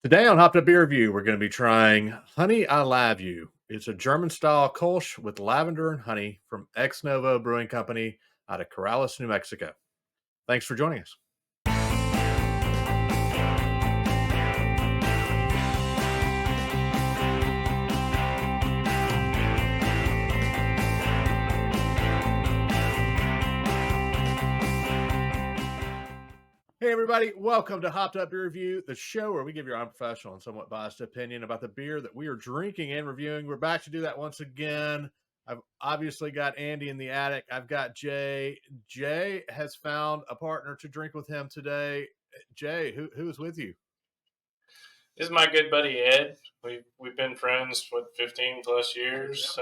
Today on Hopped Up Beer Review, we're going to be trying Honey I Love You. It's a German-style Kolsch with lavender and honey from Novo Brewing Company out of Corrales, New Mexico. Thanks for joining us. Hey, everybody. Welcome to Hopped Up Beer Review, the show where we give your unprofessional and somewhat biased opinion about the beer that we are drinking and reviewing. We're back to do that once again. I've obviously got Andy in the attic. I've got Jay. Jay has found a partner to drink with him today. Jay, who is with you? This is my good buddy Ed. We've been friends for 15 plus years.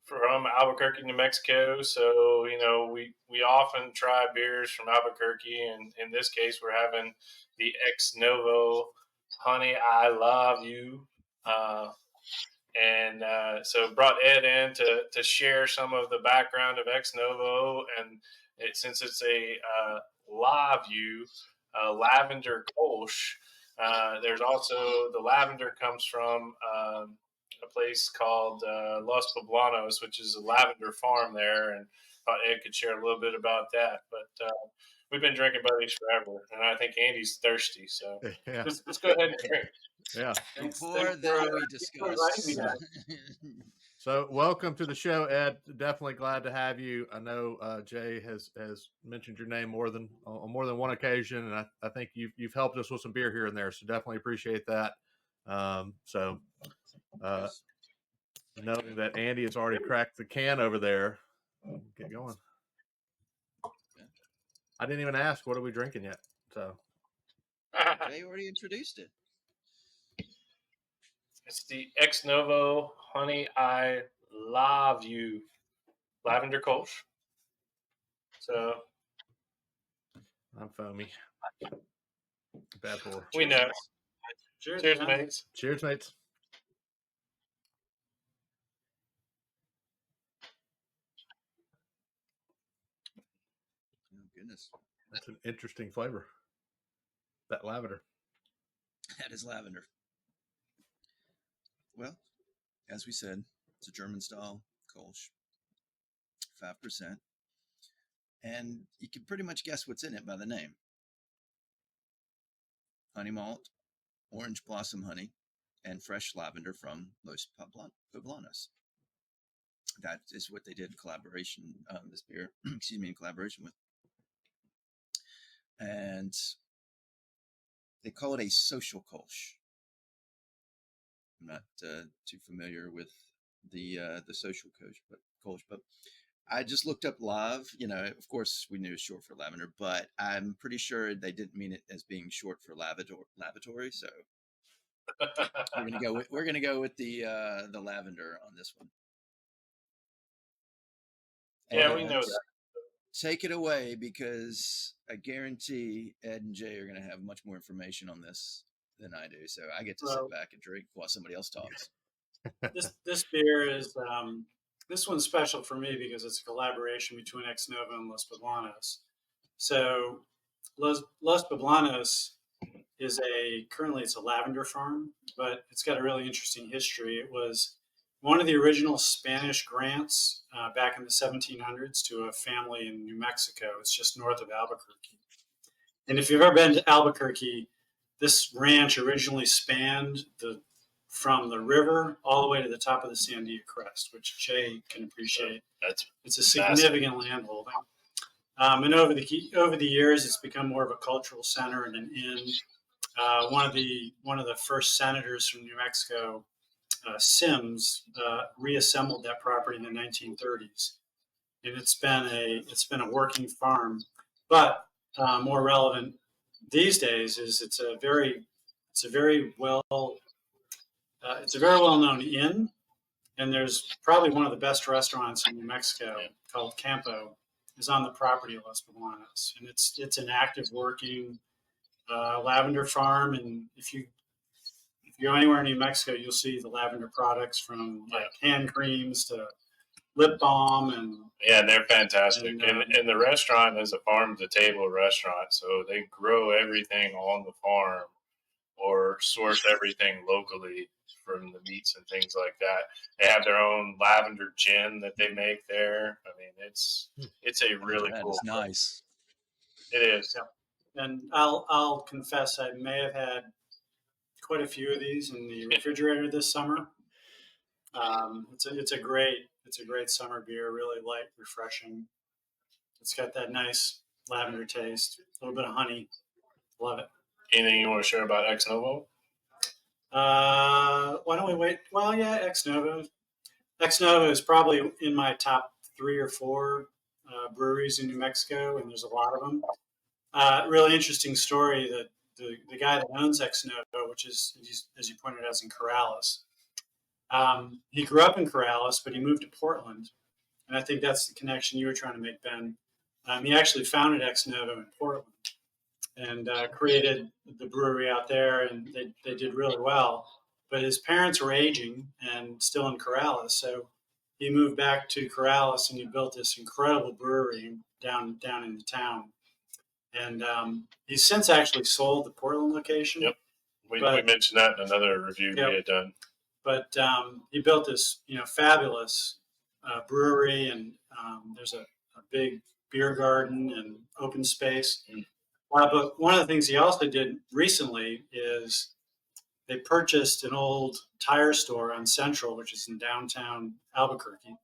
From Albuquerque, New Mexico. So, we often try beers from Albuquerque. And in this case, we're having the Ex Novo Honey I Love You. So brought Ed in to share some of the background of Ex Novo. And since it's a Love You, lavender Kolsch, there's also the lavender comes from a place called Los Poblanos, which is a lavender farm there, and thought Ed could share a little bit about that. But we've been drinking buddies forever, and I think Andy's thirsty, so Yeah. let's go ahead and drink. Yeah. Before then, we discussed. So welcome to the show, Ed. Definitely glad to have you. I know Jay has mentioned your name on more than one occasion, and I think you've helped us with some beer here and there. So definitely appreciate that. Knowing that Andy has already cracked the can over there, get going. I didn't even ask what are we drinking yet. So Jay already introduced it. It's the Ex Novo Honey I Love You lavender Kolsch. So I'm foamy. Bad pour. We know. Cheers, mates. Cheers, mates. Oh, goodness. That's an interesting flavor. That lavender. That is lavender. Well, as we said, it's a German style Kolsch, 5%. And you can pretty much guess what's in it by the name. Honey malt, orange blossom honey, and fresh lavender from Los Poblanos. That is what they did in collaboration, this beer, in collaboration with. And they call it a social Kolsch. I'm not too familiar with the social Kolsch, but I just looked up Lav. Of course, we knew it was short for lavender, but I'm pretty sure they didn't mean it as being short for lavatory. So we're gonna go with the lavender on this one. Yeah, we know that. Take it away, because I guarantee Ed and Jay are going to have much more information on this than I do. So I get to sit back and drink while somebody else talks. This beer is this one's special for me because it's a collaboration between Ex Novo and Los Poblanos. So Los Poblanos is currently it's a lavender farm, but it's got a really interesting history. It was one of the original Spanish grants back in the 1700s to a family in New Mexico. It's just north of Albuquerque. And if you've ever been to Albuquerque, this ranch originally spanned from the river all the way to the top of the Sandia Crest, which Jay can appreciate. It's a significant landholding. And over the years, it's become more of a cultural center and an inn. One of the first senators from New Mexico, Sims, reassembled that property in the 1930s, and it's been a working farm. But more relevant these days is it's a very well known inn, and there's probably one of the best restaurants in New Mexico called Campo is on the property of Los Poblanos, and it's an active working lavender farm. And if you go anywhere in New Mexico, you'll see the lavender products from hand creams to lip balm, and they're fantastic. And the restaurant is a farm to table restaurant, so they grow everything on the farm or source everything locally from the meats and things like that. They have their own lavender gin that they make there. I mean, it's a really That cool. is nice. It is. Yeah. And I'll confess, I may have had quite a few of these in the refrigerator this summer. It's a great summer beer, really light, refreshing. It's got that nice lavender taste, a little bit of honey. Love it. Anything you want to share about Ex Novo? Why don't we wait? Well, yeah, Ex Novo. Ex Novo is probably in my top 3 or 4 breweries in New Mexico, and there's a lot of them. Really interesting story that the guy that owns Ex Novo, which is, as you pointed out, is in Corrales. He grew up in Corrales, but he moved to Portland. And I think that's the connection you were trying to make, Ben. He actually founded Ex Novo in Portland and created the brewery out there, and they did really well. But his parents were aging and still in Corrales, so he moved back to Corrales and he built this incredible brewery down in the town. And he's since actually sold the Portland location. Yep, we mentioned that in another review we had done. But he built this, fabulous brewery, and there's a big beer garden and open space. But one of the things he also did recently is they purchased an old tire store on Central, which is in downtown Albuquerque,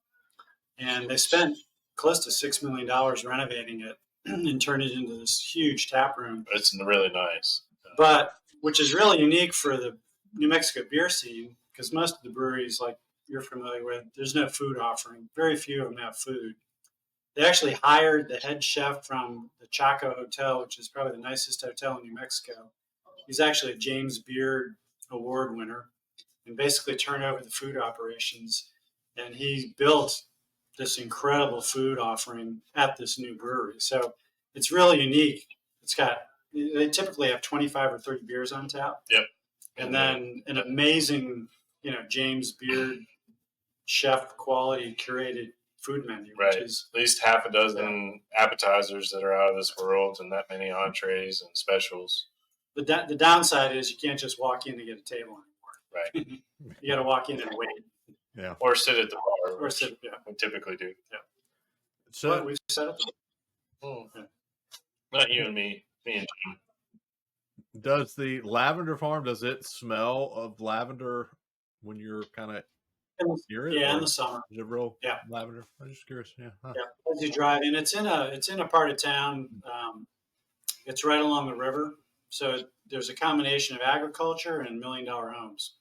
and they spent close to $6 million renovating it and turned it into this huge tap room. It's really nice. But which is really unique for the New Mexico beer scene, because most of the breweries, like you're familiar with, there's no food offering. Very few of them have food. They actually hired the head chef from the Chaco Hotel, which is probably the nicest hotel in New Mexico. He's actually a James Beard Award winner, and basically turned over the food operations. And he built this incredible food offering at this new brewery. So it's really unique. They typically have 25 or 30 beers on tap. Yep. And then an amazing, James Beard chef quality curated food menu, Right. which is at least half a dozen appetizers that are out of this world, and that many entrees and specials. the downside is you can't just walk in to get a table anymore. Right. You got to walk in and wait. Yeah. Or sit at the bar, Or sit, yeah. we typically do. So But we've set up. Not you and me and Jim. does the lavender farm, does it smell of lavender when you're kind of near it? Yeah, in or the summer. is it real Yeah. lavender? I'm just curious. Yeah. Huh. Yeah, as you drive in, it's in a part of town. It's right along the river, so there's a combination of agriculture and $1 million homes.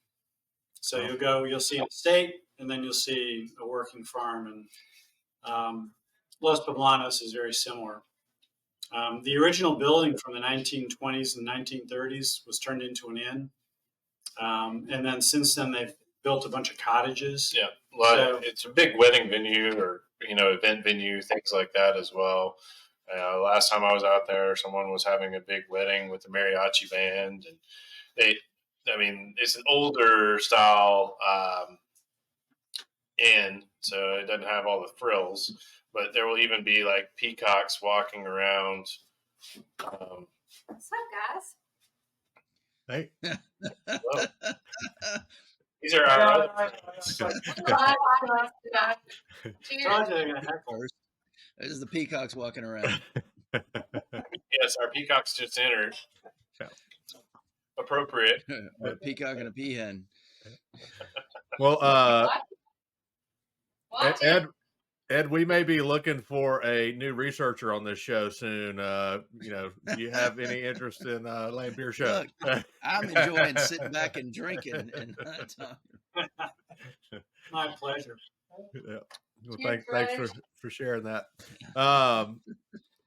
So you'll see an estate, and then you'll see a working farm, and Los Poblanos is very similar. The original building from the 1920s and 1930s was turned into an inn, and then since then they've built a bunch of cottages. Yeah, it's a big wedding venue or event venue, things like that as well. Last time I was out there, someone was having a big wedding with a mariachi band, and it's an older style inn, so it doesn't have all the frills, but there will even be like peacocks walking around. What's up, guys? Hey. These are our There's the peacocks walking around. Yes, our peacocks just entered. Yeah. Appropriate. A peacock and a peahen. Well, Ed, we may be looking for a new researcher on this show soon. Do you have any interest in Land Beer Show? Look, I'm enjoying sitting back and drinking and My pleasure. Yeah. Well, thanks for sharing that.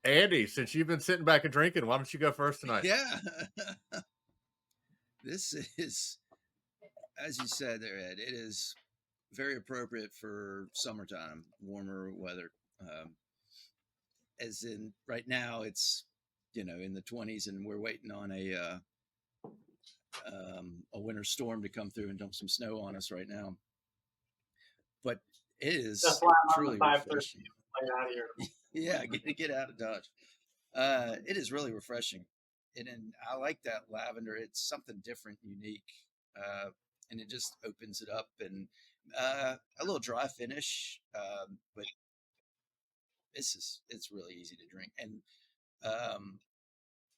Andy, since you've been sitting back and drinking, why don't you go first tonight? Yeah. This is, as you said there, Ed, it is very appropriate for summertime, warmer weather. As in right now, it's, in the 20s, and we're waiting on a winter storm to come through and dump some snow on us right now. But it is That's why I'm truly on the 5:30 refreshing. Get out of here. Yeah, get out of Dodge. It is really refreshing. and I like that lavender. It's something different, unique, and it just opens it up, and a little dry finish, but it's really easy to drink. And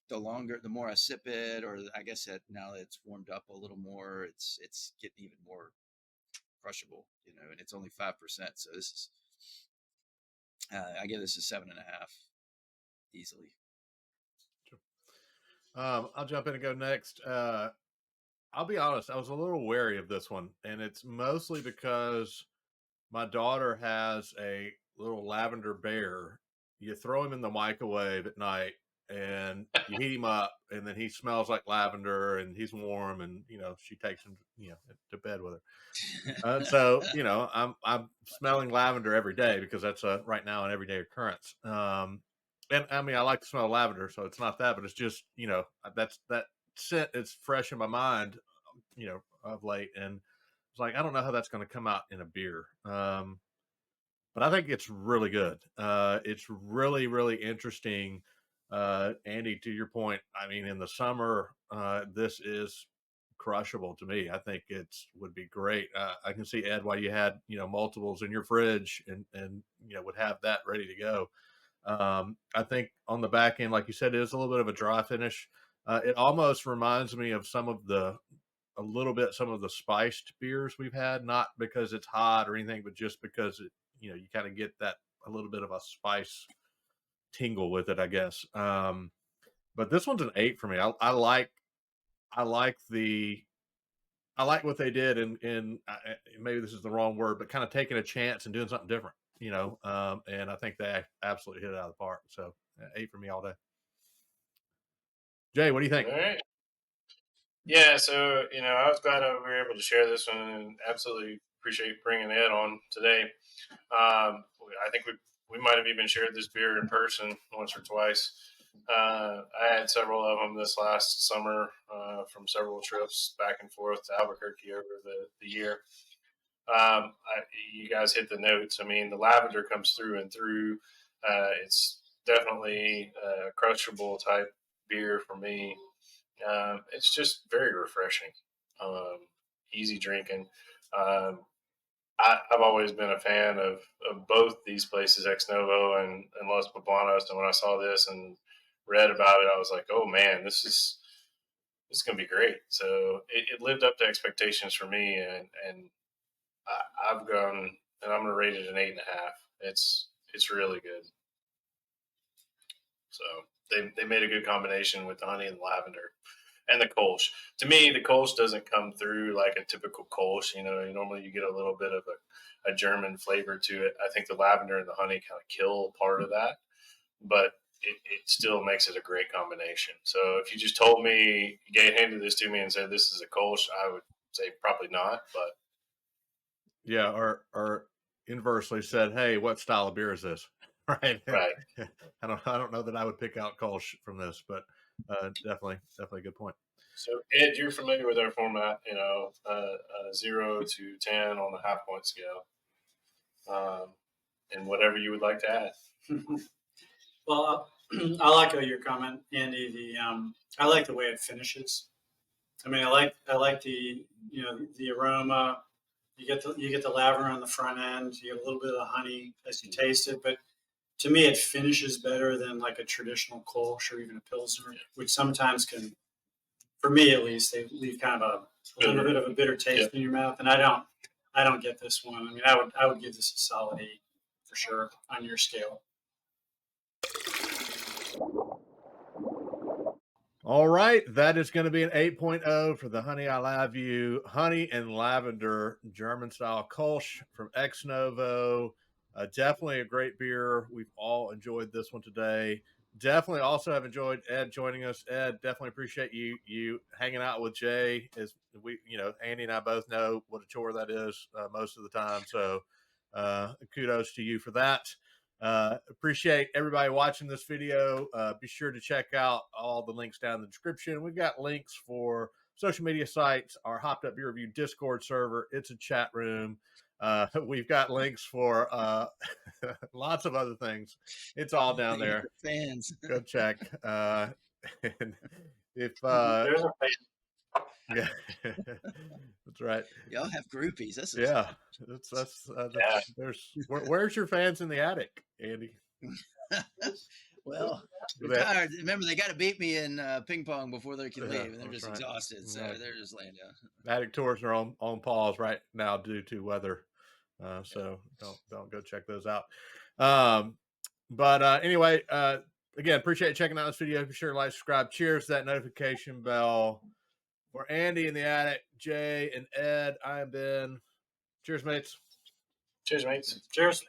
the more I sip it, or I guess that now that it's warmed up a little more, it's getting even more crushable, and it's only 5%. So this is, I give this a 7.5 easily. I'll jump in and go next. I'll be honest, I was a little wary of this one, and it's mostly because my daughter has a little lavender bear. You throw him in the microwave at night and you heat him up, and then he smells like lavender and he's warm, and she takes him to bed with her. So I'm smelling lavender every day because that's right now an everyday occurrence. And I mean, I like the smell of lavender, so it's not that, but it's just that scent is fresh in my mind, of late, and it's like I don't know how that's going to come out in a beer. But I think it's really good. It's really, really interesting. Andy, to your point, I mean, in the summer, this is crushable to me. I think would be great. I can see, Ed, why you had multiples in your fridge and would have that ready to go. I think on the back end, like you said, it is a little bit of a dry finish. It almost reminds me of some of the spiced beers we've had, not because it's hot or anything, but just because you kind of get that a little bit of a spice tingle with it, I guess. But this one's an 8 for me. I like what they did, and maybe this is the wrong word, but kind of taking a chance and doing something different, and I think they absolutely hit it out of the park. So 8 for me all day. Jay, what do you think? All right. Yeah, so I was glad we were able to share this one, and absolutely appreciate bringing Ed on today. I think we might have even shared this beer in person once or twice. I had several of them this last summer from several trips back and forth to Albuquerque over the year. You guys hit the notes. I mean, the lavender comes through and through. It's definitely a crushable type beer for me. It's just very refreshing, easy drinking. I've always been a fan of both these places, Ex Novo and Los Poblanos. And when I saw this and read about it, I was like, oh man, this is going to be great. So it lived up to expectations for me, and I've gone, and I'm going to rate it an 8.5. It's really good. So they made a good combination with the honey and the lavender. And the Kolsch. To me, the Kolsch doesn't come through like a typical Kolsch. Normally you get a little bit of a German flavor to it. I think the lavender and the honey kind of kill part of that, but it still makes it a great combination. So if you just told me, you handed this to me and said this is a Kolsch, I would say probably not. But yeah, or inversely said, hey, what style of beer is this? Right. I don't know that I would pick out Kolsch from this, but definitely a good point. So Ed, you're familiar with our format, 0 to 10 on the half point scale, and whatever you would like to add. Well, I like your comment, Andy. I like the way it finishes. I mean, I like the the aroma. You get the lavender on the front end. You get a little bit of honey as you taste it, but to me, it finishes better than like a traditional Kolsch or even a Pilsner, which sometimes can, for me at least, they leave kind of a little bit of a bitter taste in your mouth. And I don't get this one. I mean, I would give this a solid 8 for sure on your scale. All right, that is going to be an 8.0 for the Honey I Love You Honey and Lavender German style Kolsch from Ex Novo. Definitely a great beer. We've all enjoyed this one today. Definitely also have enjoyed Ed joining us. Ed, definitely appreciate you hanging out with Jay. As we, Andy and I both know what a chore that is most of the time. So kudos to you for that. Appreciate everybody watching this video. Be sure to check out all the links down in the description. We've got links for social media sites, our Hopped Up Beer Review Discord server. It's a chat room. We've got links for lots of other things. It's all down there. Fans. Go check. And if There's a fan. yeah, that's right. Y'all have groupies. That's Yeah, that's Yeah. there's where's your fans in the attic, Andy? well, That- they're tired. Remember, they got to beat me in ping pong before they can Yeah, leave, and they're that's just right. exhausted. So Right. they're just laying down. Attic tours are on pause right now due to weather, so don't go check those out. But anyway, again, appreciate you checking out this video. Be sure to like, subscribe. Cheers to that notification bell. For Andy in the attic, Jay and Ed, I am Ben. Cheers, mates. Cheers, mates. Cheers.